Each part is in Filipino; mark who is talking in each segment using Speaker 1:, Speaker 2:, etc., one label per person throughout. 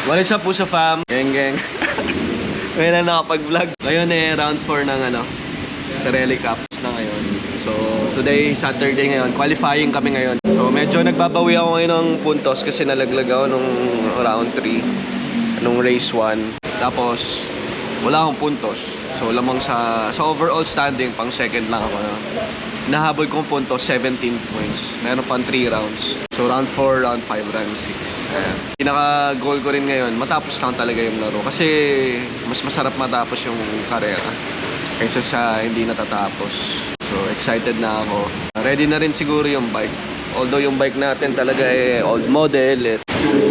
Speaker 1: What is up po sa fam? Geng. Ngayon na nakapag-vlog. Ngayon round 4 ng Pirelli Cup na ngayon. So, today, Saturday ngayon. Qualifying kami ngayon. So, medyo nagbabawi ako ngayon ng puntos kasi nalaglag ako nung round 3. Nung race 1. Tapos, wala akong puntos. So, lamang sa overall standing, pang second lang ako. Nahabol kong puntos, 17 points. Meron pang 3 rounds. So, round 4, round 5, round 6. Pinaka-goal ko rin ngayon, matapos lang talaga yung laro. Kasi, mas masarap matapos yung karera kaysa sa hindi natatapos. So, excited na ako. Ready na rin siguro yung bike. Although yung bike natin talaga old model.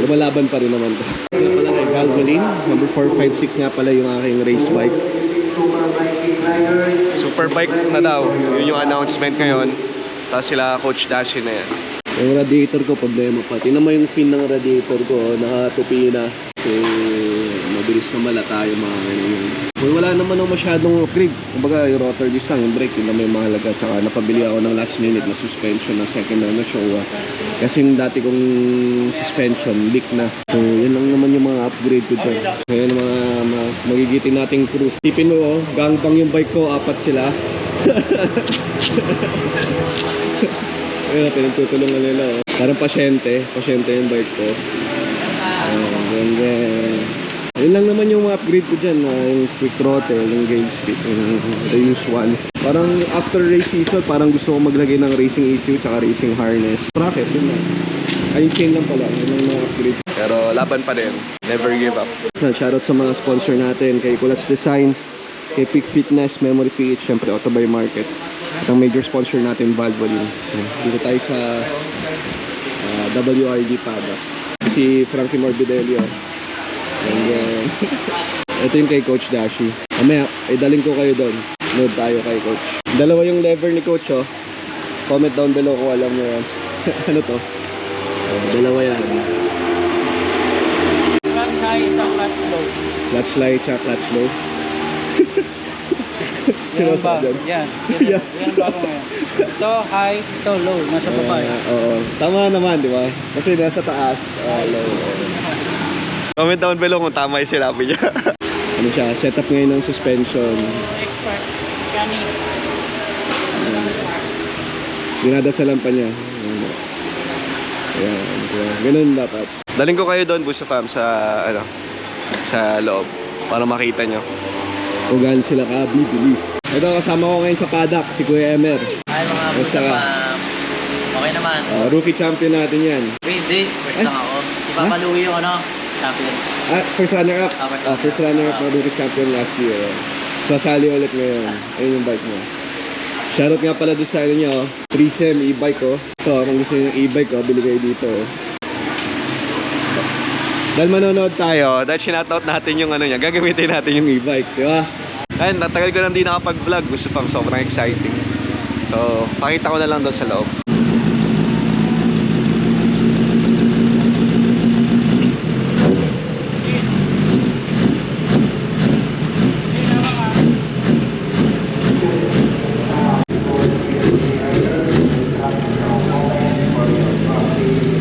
Speaker 1: Lumalaban pa rin naman to. Kaya pala kay Valvoline, number 456 nga pala yung aking race bike. Superbike na daw, yun yung announcement ngayon. Tapos sila Coach Dashi na yan. Yung radiator ko, problema pa. Tingnan mo yung fin ng radiator ko, nakatupi na. Kasi mabilis na malata yung mga ganyan. Wala naman ako masyadong upgrade. Kumbaga yung rotor disc lang, yung brake, yun naman yung mahalaga. Tsaka napabili ako ng last minute na suspension na second na Showa. Kasi yung dati kong suspension, leak na. So yun lang naman yung mga upgrade ko dyan. Ngayon mga magigitin nating crew. Tipin mo, gangbang yung bike ko, 4 sila. Ayun, pinagtutulungan nila. Parang pasyente yung bike ko. Yun lang naman yung upgrade ko dyan, yung quick throttle, yung gauge speed, yung reuse 1. Parang after race season, parang gusto ko maglagay ng racing ECU tsaka racing harness. Bracket, yun lang. Ay, chain lang pala, yun lang mga upgrade. Pero laban pa rin, never give up. Shoutout sa mga sponsor natin, kay Kulats Design, kay Peak Fitness, Memory PH, syempre Autobuy Market. At ang major sponsor natin, Valvoline. Dito tayo sa WRD Pada. Si Frankie Morbidelli. And ito yung kay Coach Dashi. Mamaya, daling ko kayo doon. Load tayo kay Coach. Dalawa yung lever ni Coach, oh. Comment down below kung alam mo yan. Ano to? Dalawa yan.
Speaker 2: Clutch high, isang clutch low.
Speaker 1: Clutch high, tsaka clutch low. Sino sa dyan?
Speaker 2: Yan. Yan bago ngayon. Ito high, ito low. Nasa baba.
Speaker 1: Oo. Tama naman, di ba? Kasi nasa taas. Low. Comment down below kung tama yung sinabi niya. Ano siya? Setup ngayon ng suspension.
Speaker 2: Expert mechanic.
Speaker 1: Dinadasalan pa niya. Ayan. Ganun dapat. Daling ko kayo doon, Busa Fam, sa loob. Para makita nyo kung gaano sila bibilis. Ito, kasama ko ngayon sa paddock, si Kuya Emer.
Speaker 2: Ay, mga Busa Fam. Okay naman.
Speaker 1: Rookie champion natin yan.
Speaker 2: Hindi, first lang ako. Ipapaluwi yung champion.
Speaker 1: First runner-up. First runner-up na rookie champion last year. Sasali ulit ngayon. Ayun yung bike mo. Shoutout nga pala doon sa inyo, 3SEM e-bike ko. Ito, kung gusto nyo yung e-bike ko, bili kayo dito. Dahil manonood tayo, dahil sinoutout natin yung niya, gagamitin natin yung e-bike, di ba? Ayun, natagal ko nang di nakapag-vlog, gusto pang sobrang exciting. So, pakita ko na lang doon sa loob.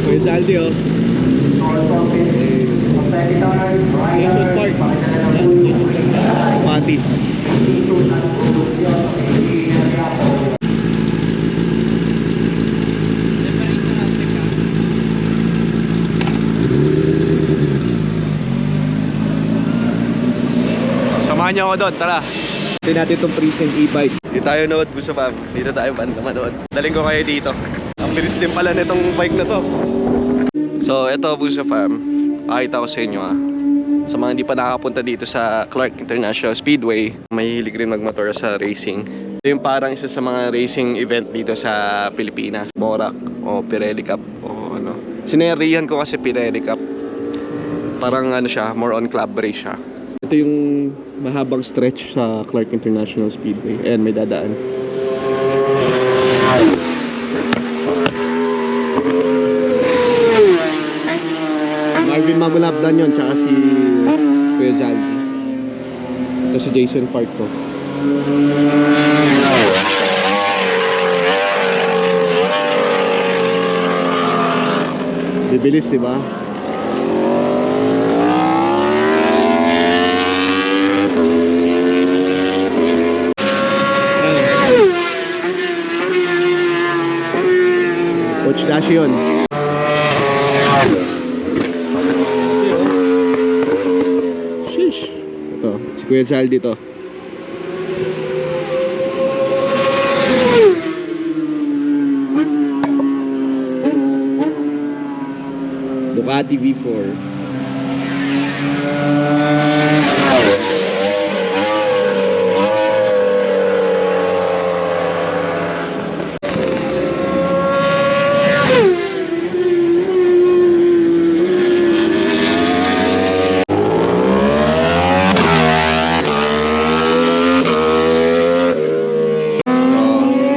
Speaker 1: Kuya Saldi, oh. Jason Park. Jason Park. Mati. Samahan niyo ako doon, tara. Tingnan natin itong present e-bike. Dito tayo nood, Busa Fam. Dito tayo banda manood. Daling ko kayo dito. Ang bilis din pala nitong bike na to. So, ito, Busa Fam. Pakita ko sa inyo, sa mga hindi pa nakapunta dito sa Clark International Speedway, mahihilig rin magmotor sa racing. Ito yung parang isa sa mga racing event dito sa Pilipinas. Borac o Pirelli Cup o ano. Sinerihan ko kasi Pirelli Cup. Parang siya, more on club race siya. Ito yung mahabang stretch sa Clark International Speedway. Ayan, may dadaan. Marvin Magulabdan yun, tsaka si Kuya Zaldi. Ito si Jason Park to. Bibilis, diba? Dash yun. Sheesh. Ito, si Kuya Zaldi to. Ducati V4.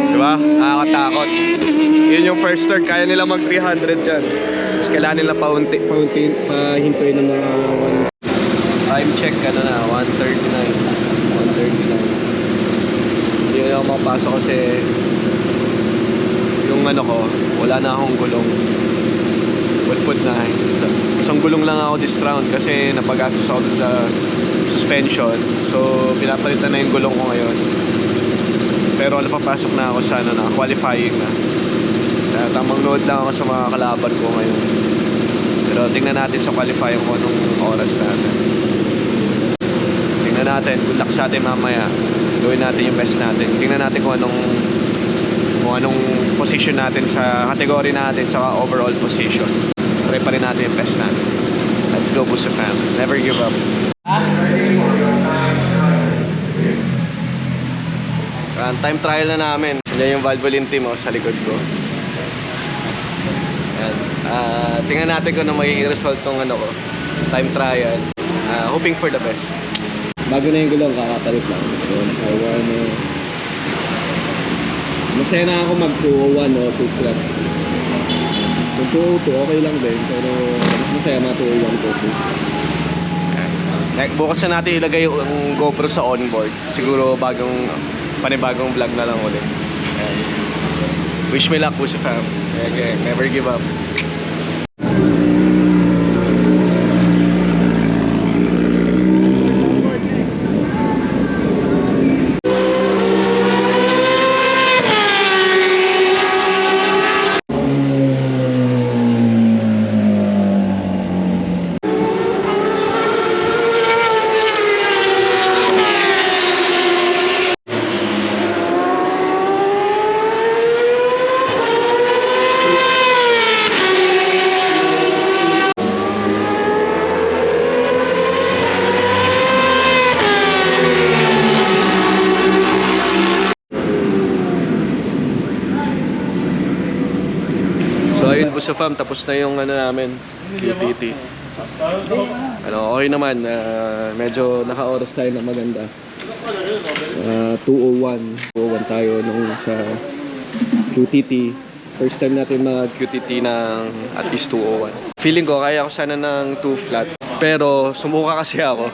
Speaker 1: Diba? Nakakatakot. Yun yung first turn, kaya nila mag 300 dyan. Tapos kailangan nila pahintuin ng mga time check, ano na, 1:39. 1:39. Hindi na ako makapasok kasi yung ano ko, wala na akong gulong. Put na. Isang gulong lang ako this round kasi napagastos ako dun sa suspension. So, pinapalitan na yung gulong ko ngayon. Pero napapasok na ako sa ano na, qualifying na. Tamang load lang ako sa mga kalaban ko ngayon. Pero tingnan natin sa qualifying ko anong oras natin. Tingnan natin, good luck sa atin mamaya. Gawin natin yung best natin. Tingnan natin kung anong position natin sa category natin saka overall position. Try pa rin natin yung best natin. Let's go, Busa fam. Never give up. Time trial na namin. Yan yung Valvoline team sa likod ko. Yan. Tingnan natin kung ano magiging result ng ano ko. Time trial. Hoping for the best. Bago na yung gulong, kakapalit lang. Masaya na ako mag 201 o 2 flat. Kung 202, okay lang din. Pero mas masaya mga 201 to 2 flat. Bukas na natin ilagay yung GoPro sa onboard. Siguro panibagong vlog na lang ulit. Wish me luck, Busa fam. Okay, never give up. So ayun Busa fam, tapos na yung ano namin, QTT. Okay naman, medyo naka-oras tayo na maganda. 2:01 tayo nung sa QTT. First time natin mag-QTT ng at least 2:01. Feeling ko kaya ako sana ng 2 flat. Pero sumuka kasi ako.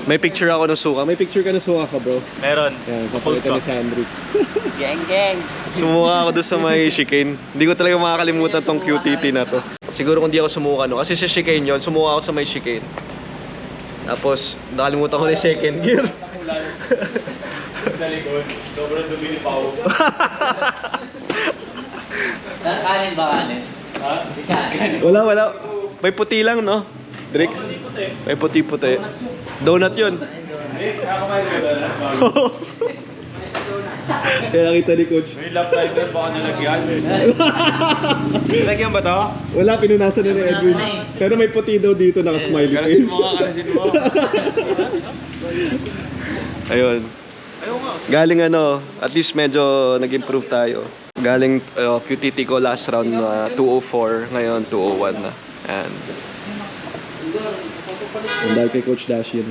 Speaker 1: May picture ako ng suka. May picture ka ng suka ka, bro?
Speaker 3: Meron.
Speaker 1: Yan, papalitan ni Sandrix.
Speaker 2: Gang.
Speaker 1: Sumuka ako doon sa may chicane. Hindi ko talaga makakalimutan tong QTT na to. Siguro kung di ako sumuka, no? Kasi sa chicane yon, sumuka ako sa may chicane. Tapos, nakalimutan ko na yung second gear.
Speaker 3: Sa likod, sobrang dumi ni Pao.
Speaker 2: Kanin ba kanin?
Speaker 3: Ha?
Speaker 1: Wala. May puti lang, no? Drix? May puti-puti. Donut yun.
Speaker 3: Nakakamayag ko doon.
Speaker 1: Kaya nakita ni Coach.
Speaker 3: May lap timer, baka nalagyan. Nalagyan ba to?
Speaker 1: Wala, pinunasan na ni Edwin. Pero may puti daw dito, naka-smiley face.
Speaker 3: Kalasin mo.
Speaker 1: Ayun. Galing at least medyo nag-improve tayo. Galing QTT ko last round 2:04, ngayon 2:01 na. And dahil kay Coach Dash yun.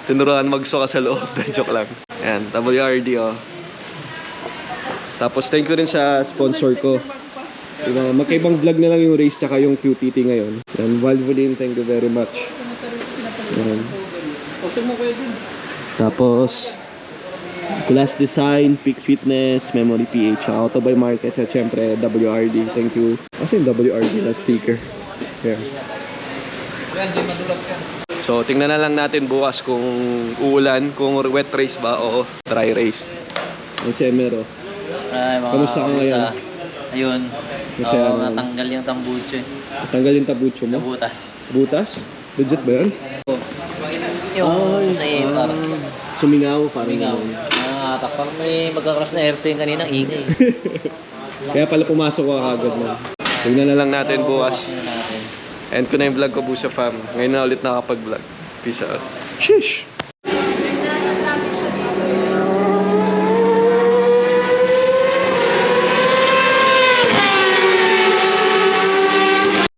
Speaker 1: Tinuruan magsuka sa loob, joke lang. Ayan, WRD Tapos thank you rin sa sponsor ko. Diba, magkaibang vlog na lang yung race tsaka yung QTT ngayon. Ayan, Valvoline, thank you very much. Ayan. Tapos Glass Design, Peak Fitness, Memory PH, Auto by Market, at syempre WRD, thank you. Kasi yung WRD na sticker. Yeah. So tingnan na lang natin bukas kung uulan, kung wet race ba o dry race. Ang Semero.
Speaker 2: Ay, mga
Speaker 1: Kamusta ka ngayon?
Speaker 4: Ayun.
Speaker 1: Kasi
Speaker 4: Oo,
Speaker 1: ano?
Speaker 4: natanggal yung tambucho eh.
Speaker 1: Tanggal yung tabucho mo?
Speaker 4: Nabutas.
Speaker 1: Butas? Legit ba yun?
Speaker 4: Yung sa par.
Speaker 1: Sumingaw, parang
Speaker 4: Mingaw.
Speaker 1: ganun.
Speaker 4: Nakakatak. Parang may magkakross na airplane kanina, ingay.
Speaker 1: Kaya pala pumasok ko agad na. Tignan na lang natin bukas.
Speaker 4: Tingnan natin.
Speaker 1: End ko na yung vlog ko, Busa Fam. Ngayon na ulit nakapag-vlog. Peace out. Sheesh!